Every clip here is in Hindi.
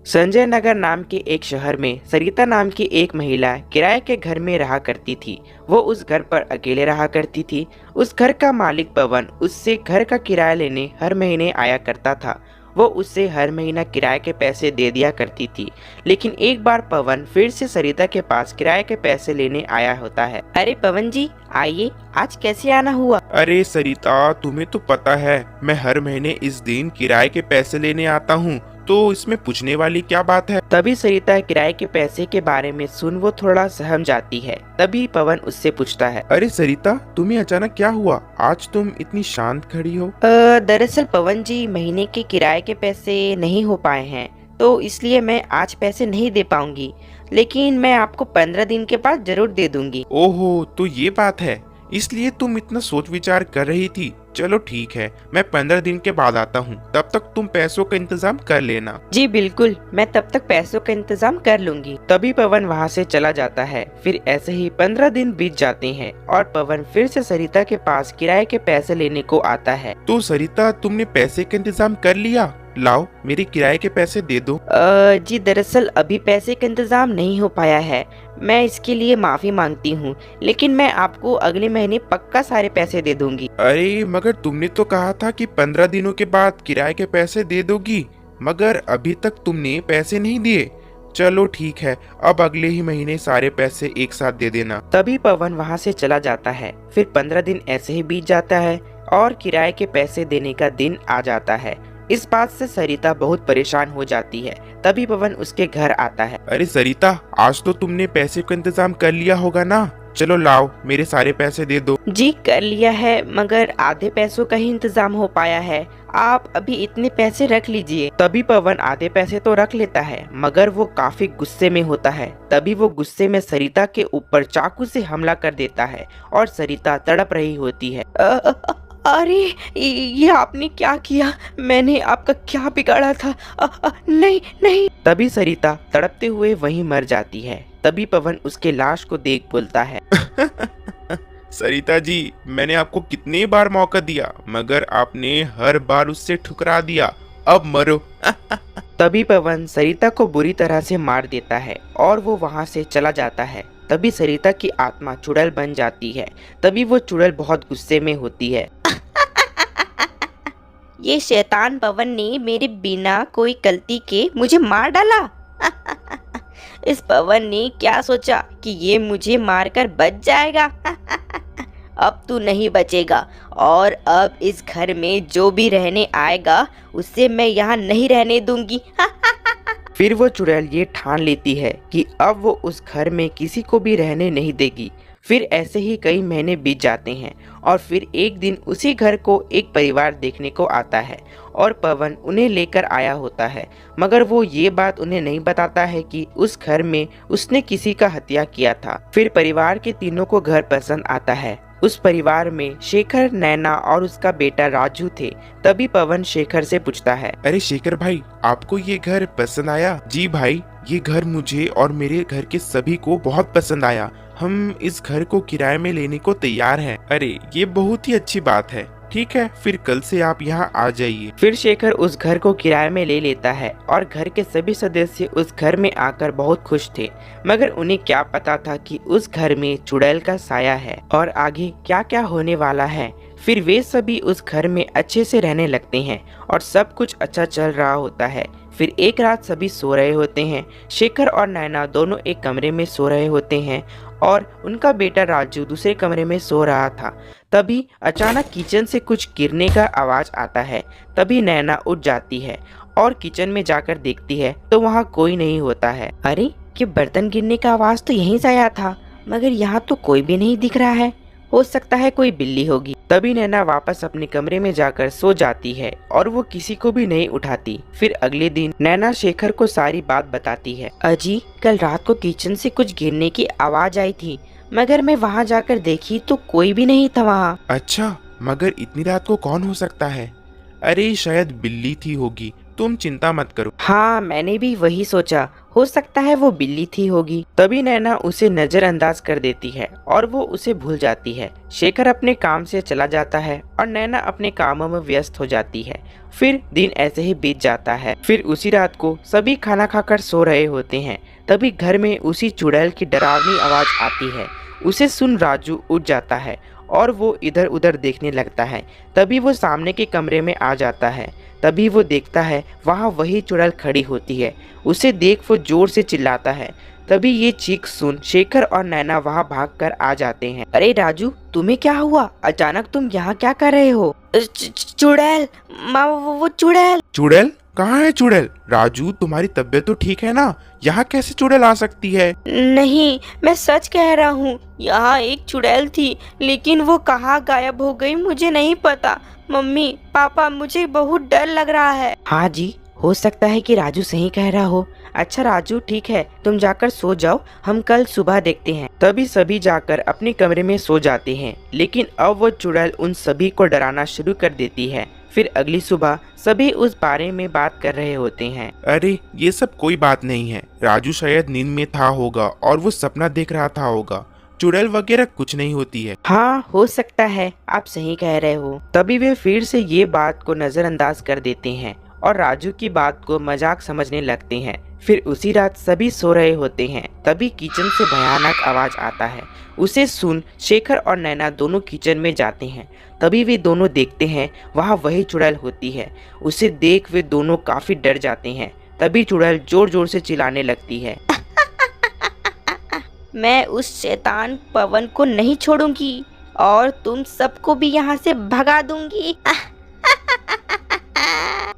संजय नगर नाम के एक शहर में सरिता नाम की एक महिला किराए के घर में रहा करती थी। वो उस घर पर अकेले रहा करती थी। उस घर का मालिक पवन उससे घर का किराया लेने हर महीने आया करता था। वो उससे हर महीना किराए के पैसे दे दिया करती थी। लेकिन एक बार पवन फिर से सरिता के पास किराए के पैसे लेने आया होता है। अरे पवन जी, आइए, आज कैसे आना हुआ? अरे सरिता, तुम्हें तो पता है मैं हर महीने इस दिन किराए के पैसे लेने आता हूँ, तो इसमें पूछने वाली क्या बात है। तभी सरिता किराए के पैसे के बारे में सुन वो थोड़ा सहम जाती है। तभी पवन उससे पूछता है, अरे सरिता, तुम्हें अचानक क्या हुआ? आज तुम इतनी शांत खड़ी हो। दरअसल पवन जी, महीने के किराए के पैसे नहीं हो पाए हैं, तो इसलिए मैं आज पैसे नहीं दे पाऊंगी, लेकिन मैं आपको 15 दिन के बाद जरूर दे दूंगी। ओहो, तो ये बात है, इसलिए तुम इतना सोच विचार कर रही थी। चलो ठीक है, मैं 15 दिन के बाद आता हूँ, तब तक तुम पैसों का इंतजाम कर लेना। जी बिल्कुल, मैं तब तक पैसों का इंतजाम कर लूंगी। तभी पवन वहाँ से चला जाता है। फिर ऐसे ही 15 दिन बीत जाते हैं और पवन फिर से सरिता के पास किराए के पैसे लेने को आता है। तो सरिता, तुमने पैसे का इंतजाम कर लिया? लाओ, मेरे किराए के पैसे दे दो। जी दरअसल अभी पैसे का इंतजाम नहीं हो पाया है, मैं इसके लिए माफी मांगती हूँ, लेकिन मैं आपको अगले महीने पक्का सारे पैसे दे दूंगी। अरे मगर तुमने तो कहा था कि 15 दिनों के बाद किराए के पैसे दे दोगी, मगर अभी तक तुमने पैसे नहीं दिए। चलो ठीक है, अब अगले ही महीने सारे पैसे एक साथ दे देना। तभी पवन वहाँ से चला जाता है। फिर 15 दिन ऐसे ही बीत जाता है और किराए के पैसे देने का दिन आ जाता है। इस बात से सरिता बहुत परेशान हो जाती है। तभी पवन उसके घर आता है। अरे सरिता, आज तो तुमने पैसे का इंतजाम कर लिया होगा ना? चलो लाओ, मेरे सारे पैसे दे दो। जी कर लिया है, मगर आधे पैसों का ही इंतजाम हो पाया है, आप अभी इतने पैसे रख लीजिए। तभी पवन आधे पैसे तो रख लेता है, मगर वो काफी गुस्से में होता है। तभी वो गुस्से में सरिता के ऊपर चाकू से हमला कर देता है और सरिता तड़प रही होती है। अरे ये आपने क्या किया? मैंने आपका क्या बिगाड़ा था? नहीं नहीं। तभी सरिता तड़पते हुए वहीं मर जाती है। तभी पवन उसके लाश को देख बोलता है, सरिता जी, मैंने आपको कितने बार मौका दिया, मगर आपने हर बार उससे ठुकरा दिया। अब मरो। तभी पवन सरिता को बुरी तरह से मार देता है और वो वहाँ से चला जाता है। तभी सरिता की आत्मा चुड़ैल बन जाती है। तभी वो चुड़ैल बहुत गुस्से में होती है। ये शैतान पवन ने मेरे बिना कोई गलती के मुझे मार डाला। इस पवन ने क्या सोचा कि ये मुझे मारकर बच जाएगा? अब तू नहीं बचेगा, और अब इस घर में जो भी रहने आएगा उससे मैं यहाँ नहीं रहने दूंगी। फिर वो चुड़ैल ये ठान लेती है कि अब वो उस घर में किसी को भी रहने नहीं देगी। फिर ऐसे ही कई महीने बीत जाते हैं और फिर एक दिन उसी घर को एक परिवार देखने को आता है और पवन उन्हें लेकर आया होता है, मगर वो ये बात उन्हें नहीं बताता है कि उस घर में उसने किसी का हत्या किया था। फिर परिवार के तीनों को घर पसंद आता है। उस परिवार में शेखर, नैना और उसका बेटा राजू थे। तभी पवन शेखर से पूछता है, अरे शेखर भाई, आपको ये घर पसंद आया? जी भाई, ये घर मुझे और मेरे घर के सभी को बहुत पसंद आया। हम इस घर को किराए में लेने को तैयार हैं। अरे ये बहुत ही अच्छी बात है। ठीक है, फिर कल से आप यहाँ आ जाइए। फिर शेखर उस घर को किराए में ले लेता है और घर के सभी सदस्य उस घर में आकर बहुत खुश थे, मगर उन्हें क्या पता था कि उस घर में चुड़ैल का साया है और आगे क्या क्या होने वाला है। फिर वे सभी उस घर में अच्छे से रहने लगते हैं और सब कुछ अच्छा चल रहा होता है। फिर एक रात सभी सो रहे होते हैं। शेखर और नैना दोनों एक कमरे में सो रहे होते हैं और उनका बेटा राजू दूसरे कमरे में सो रहा था। तभी अचानक किचन से कुछ गिरने का आवाज आता है। तभी नैना उठ जाती है और किचन में जाकर देखती है तो वहाँ कोई नहीं होता है। अरे, ये बर्तन गिरने का आवाज तो यहीं से आया था, मगर यहाँ तो कोई भी नहीं दिख रहा है। हो सकता है कोई बिल्ली होगी। तभी नैना वापस अपने कमरे में जाकर सो जाती है और वो किसी को भी नहीं उठाती। फिर अगले दिन नैना शेखर को सारी बात बताती है। अजी, कल रात को किचन से कुछ गिरने की आवाज आई थी, मगर मैं वहाँ जाकर देखी तो कोई भी नहीं था वहाँ। अच्छा, मगर इतनी रात को कौन हो सकता है? अरे शायद बिल्ली थी होगी, तुम चिंता मत करो। हाँ, मैंने भी वही सोचा, हो सकता है वो बिल्ली थी होगी। तभी नैना उसे नजरअंदाज कर देती है और वो उसे भूल जाती है। शेखर अपने काम से चला जाता है और नैना अपने कामों में व्यस्त हो जाती है। फिर दिन ऐसे ही बीत जाता है। फिर उसी रात को सभी खाना खाकर सो रहे होते हैं। तभी घर में उसी चुड़ैल की डरावनी आवाज आती है। उसे सुन राजू उठ जाता है और वो इधर उधर देखने लगता है। तभी वो सामने के कमरे में आ जाता है। तभी वो देखता है वहाँ वही चुड़ैल खड़ी होती है। उसे देख वो जोर से चिल्लाता है। तभी ये चीख सुन शेखर और नैना वहाँ भागकर आ जाते हैं। अरे राजू, तुम्हें क्या हुआ? अचानक तुम यहाँ क्या कर रहे हो? चुड़ैल माँ, वो चुड़ैल। चुड़ैल? कहाँ है चुड़ैल? राजू, तुम्हारी तबीयत तो ठीक है ना? यहाँ कैसे चुड़ैल आ सकती है? नहीं, मैं सच कह रहा हूँ, यहाँ एक चुड़ैल थी, लेकिन वो कहाँ गायब हो गई मुझे नहीं पता। मम्मी पापा, मुझे बहुत डर लग रहा है। हाँ जी, हो सकता है कि राजू सही कह रहा हो। अच्छा राजू, ठीक है, तुम जाकर सो जाओ, हम कल सुबह देखते हैं। तभी सभी जाकर अपने कमरे में सो जाते हैं। लेकिन अब वो चुड़ैल उन सभी को डराना शुरू कर देती है। फिर अगली सुबह सभी उस बारे में बात कर रहे होते हैं। अरे ये सब कोई बात नहीं है। राजू शायद नींद में था होगा और वो सपना देख रहा था होगा। चुड़ैल वगैरह कुछ नहीं होती है। हाँ, हो सकता है, आप सही कह रहे हो। तभी वे फिर से ये बात को नजरअंदाज कर देते हैं और राजू की बात को मजाक समझने लगते हैं। फिर उसी रात सभी सो रहे होते हैं। तभी किचन से भयानक आवाज आता है। उसे सुन शेखर और नैना दोनों किचन में जाते हैं। तभी वे दोनों देखते हैं वहाँ वही चुड़ैल होती है। उसे देख वे दोनों काफी डर जाते हैं। तभी चुड़ैल जोर जोर से चिल्लाने लगती है। मैं उस शैतान पवन को नहीं छोड़ूंगी और तुम सबको भी यहाँ से भगा दूंगी।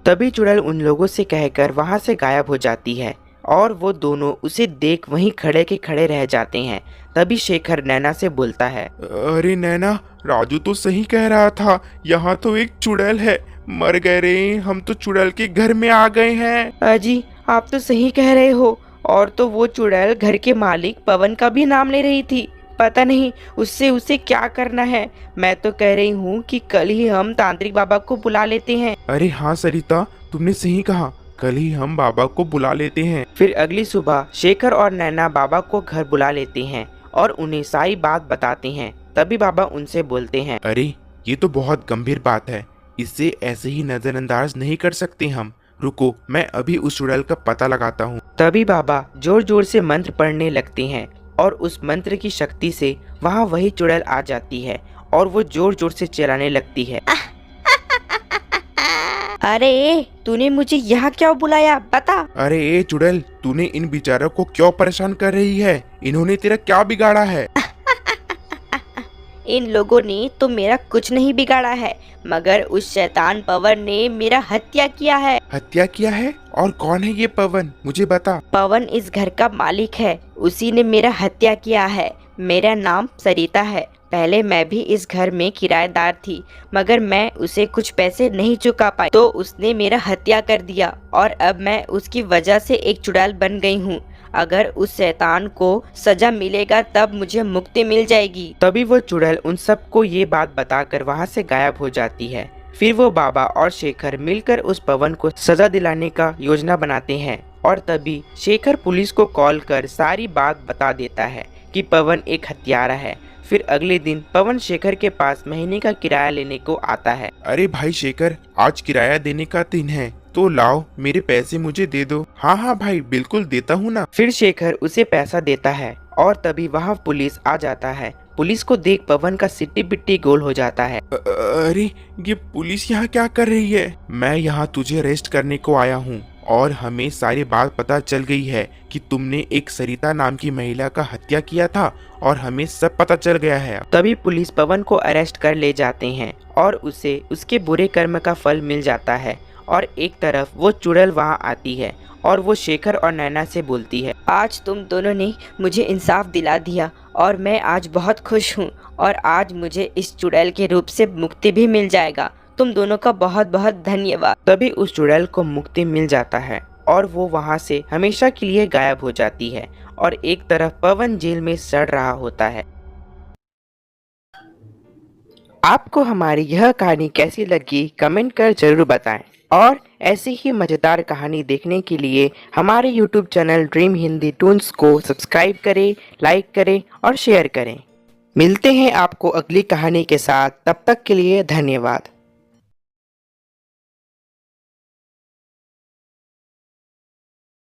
तभी चुड़ैल उन लोगों से कहकर वहाँ से गायब हो जाती है और वो दोनों उसे देख वहीं खड़े के खड़े रह जाते हैं। तभी शेखर नैना से बोलता है। अरे नैना, राजू तो सही कह रहा था, यहाँ तो एक चुड़ैल है। मर गए रे, हम तो चुड़ैल के घर में आ गए हैं। अजी, आप तो सही कह रहे हो। और तो वो चुड़ैल घर के मालिक पवन का भी नाम ले रही थी। पता नहीं उससे उसे क्या करना है। मैं तो कह रही हूँ कि कल ही हम तांत्रिक बाबा को बुला लेते हैं। अरे हाँ सरिता, तुमने सही कहा, कल ही हम बाबा को बुला लेते हैं। फिर अगली सुबह शेखर और नैना बाबा को घर बुला लेते हैं और उन्हें सारी बात बताते हैं। तभी बाबा उनसे बोलते हैं। अरे ये तो बहुत गंभीर बात है, इसे ऐसे ही नजरअंदाज नहीं कर सकते हम। रुको, मैं अभी उस चुड़ैल का पता लगाता हूँ। तभी बाबा जोर जोर से मंत्र पढ़ने लगते हैं और उस मंत्र की शक्ति से वहाँ वही चुड़ैल आ जाती है और वो जोर जोर से चिल्लाने लगती है। अरे तूने मुझे यहाँ क्यों बुलाया, बता। अरे ए चुड़ैल, तूने इन बेचारों को क्यों परेशान कर रही है? इन्होंने तेरा क्या बिगाड़ा है? इन लोगों ने तो मेरा कुछ नहीं बिगाड़ा है, मगर उस शैतान पवन ने मेरा हत्या किया है। हत्या किया है? और कौन है ये पवन, मुझे बता। पवन इस घर का मालिक है, उसी ने मेरा हत्या किया है। मेरा नाम सरिता है। पहले मैं भी इस घर में किराएदार थी, मगर मैं उसे कुछ पैसे नहीं चुका पाई तो उसने मेरा हत्या कर दिया और अब मैं उसकी वजह से एक चुड़ैल बन गई हूँ। अगर उस शैतान को सजा मिलेगा तब मुझे मुक्ति मिल जाएगी। तभी वो चुड़ैल उन सबको ये बात बताकर वहाँ से गायब हो जाती है। फिर वो बाबा और शेखर मिलकर उस पवन को सजा दिलाने का योजना बनाते हैं और तभी शेखर पुलिस को कॉल कर सारी बात बता देता है कि पवन एक हत्यारा है। फिर अगले दिन पवन शेखर के पास महीने का किराया लेने को आता है। अरे भाई शेखर, आज किराया देने का दिन है, तो लाओ मेरे पैसे मुझे दे दो। हाँ हाँ भाई, बिल्कुल देता हूँ ना। फिर शेखर उसे पैसा देता है और तभी वहाँ पुलिस आ जाता है। पुलिस को देख पवन का सिट्टी पिट्टी गोल हो जाता है। अरे ये पुलिस यहाँ क्या कर रही है? मैं यहाँ तुझे अरेस्ट करने को आया हूँ और हमें सारी बात पता चल गई है कि तुमने एक सरिता नाम की महिला का हत्या किया था और हमें सब पता चल गया है। तभी पुलिस पवन को अरेस्ट कर ले जाते हैं और उसे उसके बुरे कर्म का फल मिल जाता है। और एक तरफ वो चुड़ैल वहाँ आती है और वो शेखर और नैना से बोलती है, आज तुम दोनों ने मुझे इंसाफ दिला दिया और मैं आज बहुत खुश हूँ और आज मुझे इस चुड़ैल के रूप से मुक्ति भी मिल जाएगा। तुम दोनों का बहुत बहुत धन्यवाद। तभी उस चुड़ैल को मुक्ति मिल जाता है और वो वहाँ से हमेशा के लिए गायब हो जाती है और एक तरफ पवन जेल में सड़ रहा होता है। आपको हमारी यह कहानी कैसी लगी कमेंट कर जरूर बताएं। और ऐसी ही मज़ेदार कहानी देखने के लिए हमारे YouTube channel dream Hindi Toons को सब्सक्राइब करें, लाइक करें और शेयर करें। मिलते हैं आपको अगली कहानी के साथ, तब तक के लिए धन्यवाद।